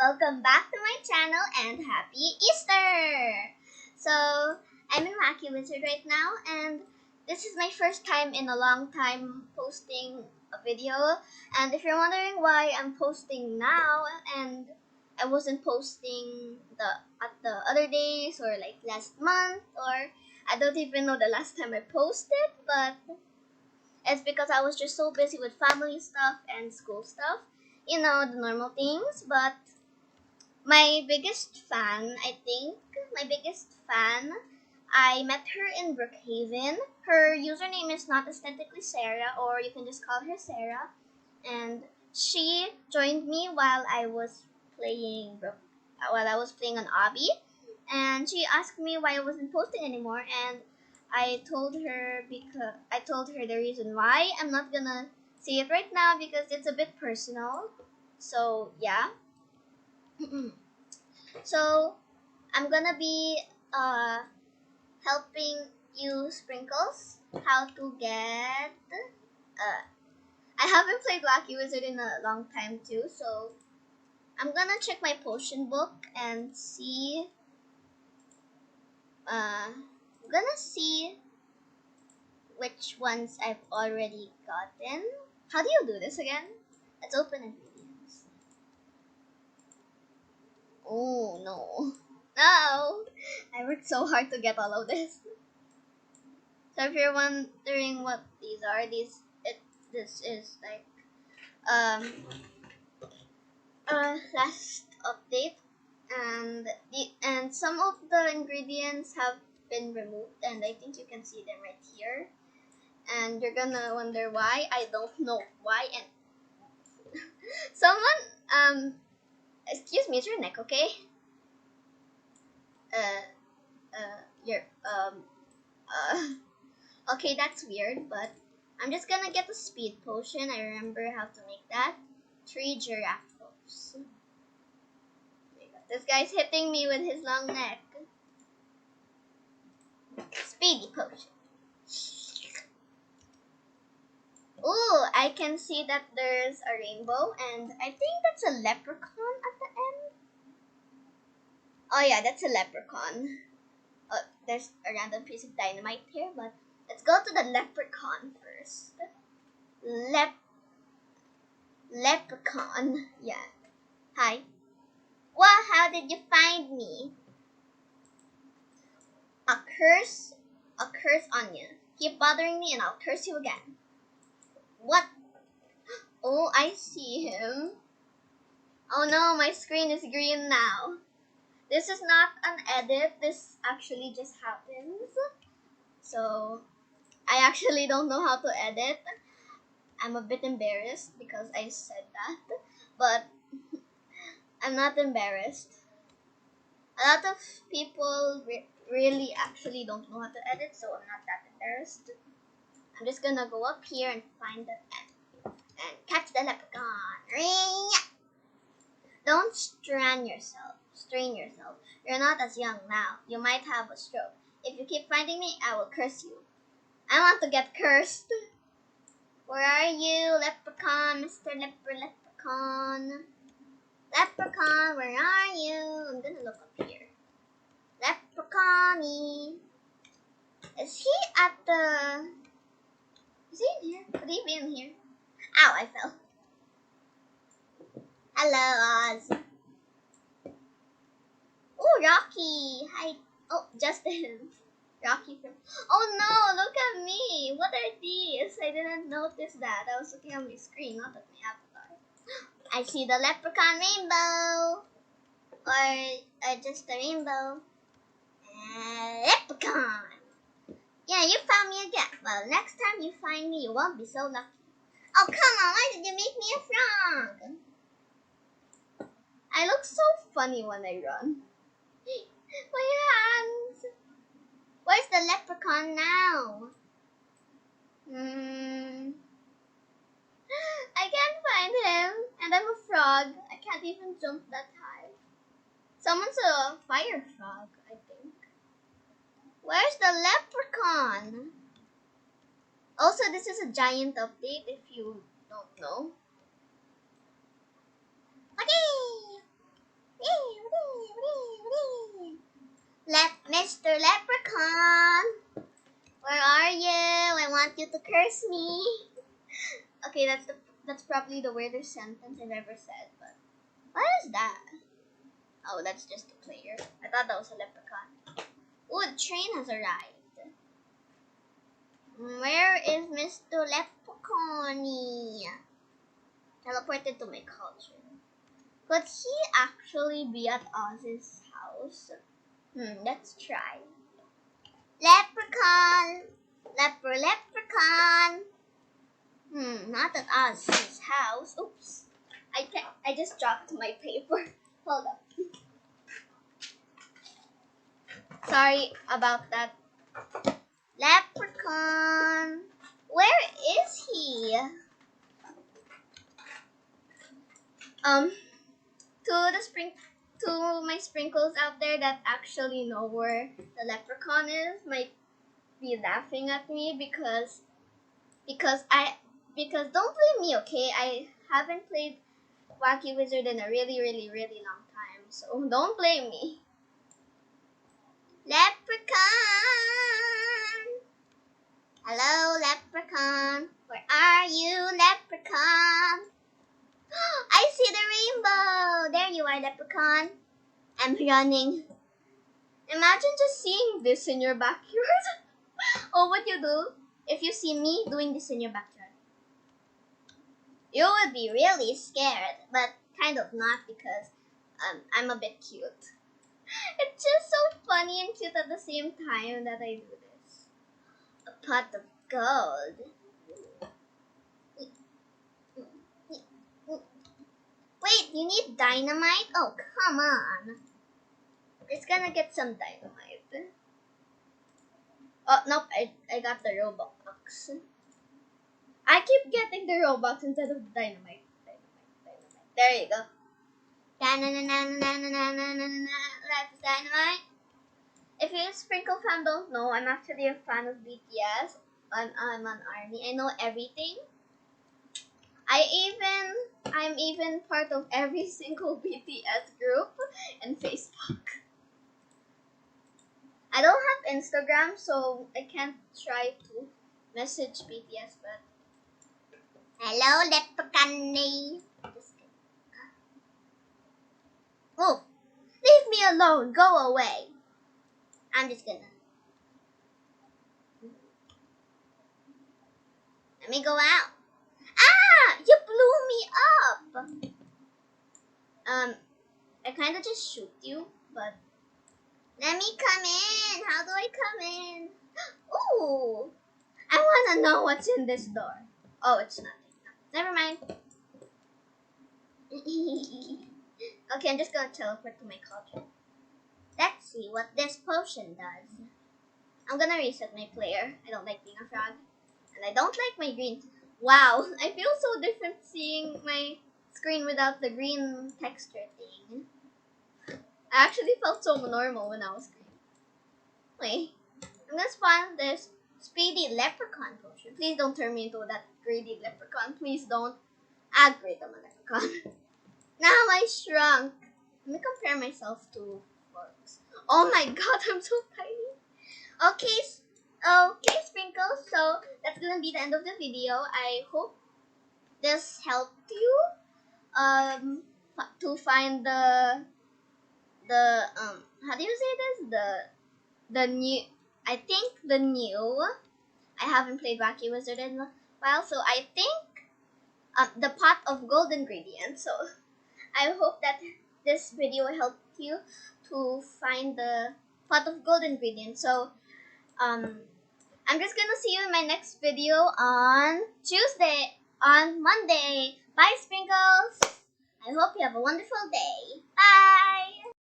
welcome back to my channel and happy Easter! So, I'm in Wacky right now and this is my first time in a long time posting a video. And if you're wondering why I'm posting now and I wasn't posting at the other days or like last month, or I don't even know the last time I posted, but it's because I was just so busy with family stuff and school stuff. You know, the normal things. But my biggest fan, I met her in Brookhaven. Her username is not aesthetically Sarah, or you can just call her Sarah. And she joined me while I was playing on Obby. And she asked me why I wasn't posting anymore, and I told her the reason why. I'm not gonna say it right now because it's a bit personal. So yeah. So I'm gonna be helping you Sprinkles how to get I haven't played Wacky Wizard in a long time too, so I'm gonna check my potion book and see I'm gonna see which ones I've already gotten. How do you do this again? Let's open ingredients. Oh no. No! I worked so hard to get all of this. So if you're wondering what these are, this is like last update, and some of the ingredients have been removed, and I think you can see them right here. And you're gonna wonder why. I don't know why. And someone excuse me, it's your neck, okay? Your okay, that's weird, but I'm just gonna get the speed potion. I remember how to make that. 3 giraffe hooves. This guy's hitting me with his long neck. Speedy potion. Ooh, I can see that there's a rainbow, and I think that's a leprechaun at the end. Oh yeah, that's a leprechaun. There's a random piece of dynamite here, but let's go to the leprechaun first. Leprechaun. Yeah. Hi. Well, how did you find me? A curse on you. Keep bothering me and I'll curse you again. What? Oh, I see him. Oh no, my screen is green now. This is not an edit. This actually just happens. So, I actually don't know how to edit. I'm a bit embarrassed because I said that. But, I'm not embarrassed. A lot of people really actually don't know how to edit, so I'm not that embarrassed. I'm just gonna go up here and find the and catch the leprechaun. Don't strain yourself. You're not as young now. You might have a stroke. If you keep finding me, I will curse you. I want to get cursed. Where are you, leprechaun, Mr. Leprechaun? Leprechaun, where are you? I'm gonna look up here. Leprechaun-y. Is he in here? Could he be in here? Ow, I fell. Hello, Oz. Oh, Rocky. Hi. Oh, Justin. Rocky from... Oh no, look at me. What are these? I didn't notice that. I was looking at my screen, not at my avatar. I see the leprechaun rainbow. Or just a rainbow. Leprechaun. Yeah, you found me again. Well, next time you find me, you won't be so lucky. Oh, come on. Why did you make me a frog? I look so funny when I run. My hands. Where's the leprechaun now? I can't find him. And I'm a frog. I can't even jump that high. Someone's a fire frog, I think. Where's the leprechaun? Also, this is a giant update if you don't know. Okay. Mr. Leprechaun, where are you? I want you to curse me. Okay, that's probably the weirdest sentence I've ever said, but what is that? Oh, that's just a player. I thought that was a leprechaun. Ooh, the train has arrived. Where is Mr. Leprechaun? Teleported to my culture. Could he actually be at Oz's house? Let's try. Leprechaun! Leprechaun! Not at Oz's house. Oops. I just dropped my paper. Hold up. Sorry about that. Leprechaun! Where is he? To my sprinkles out there that actually know where the leprechaun is might be laughing at me because don't blame me, okay? I haven't played Wacky Wizard in a really, really, really long time, so don't blame me. Leprechaun! Hello, Leprechaun. Where are you, Leprechaun? I see the rainbow! There you are, Leprechaun. I'm running. Imagine just seeing this in your backyard. Oh, what you do if you see me doing this in your backyard? You would be really scared, but kind of not because I'm a bit cute. It's just so funny and cute at the same time that I do this. A pot of gold. Wait, you need dynamite? Oh, come on. It's gonna get some dynamite. Oh, nope, I got the Robux. I keep getting the Robux instead of the dynamite. There you go. That's dynamite. If you Sprinkle fan don't know, I'm actually a fan of BTS. I'm an ARMY. I know everything. I'm even part of every single BTS group and Facebook. I don't have Instagram, so I can't try to message BTS, but hello, Leprechaun. Oh, leave me alone. Go away. I'm just gonna. Let me go out. Ah! You blew me up. I kind of just shoot you, but let me come in. How do I come in? Ooh! I want to know what's in this door. Oh, it's nothing. Never mind. Okay, I'm just gonna teleport to my culture. Let's see what this potion does. I'm gonna reset my player. I don't like being a frog. And I don't like my green. Wow, I feel so different seeing my screen without the green texture thing. I actually felt so normal when I was green. Wait, I'm gonna spawn this speedy leprechaun potion. Please don't turn me into that greedy leprechaun. Please don't. Great, I'm a leprechaun. Now I shrunk. Let me compare myself to forks. Oh my god, I'm so tiny. Okay, Sprinkles. So that's gonna be the end of the video. I hope this helped you to find the how do you say this? The new. I think the new. I haven't played Wacky Wizard in a while, so I think the pot of gold ingredients. So I hope that this video helped you to find the pot of gold ingredients. So I'm just gonna see you in my next video on Monday. Bye, Sprinkles. I hope you have a wonderful day. Bye.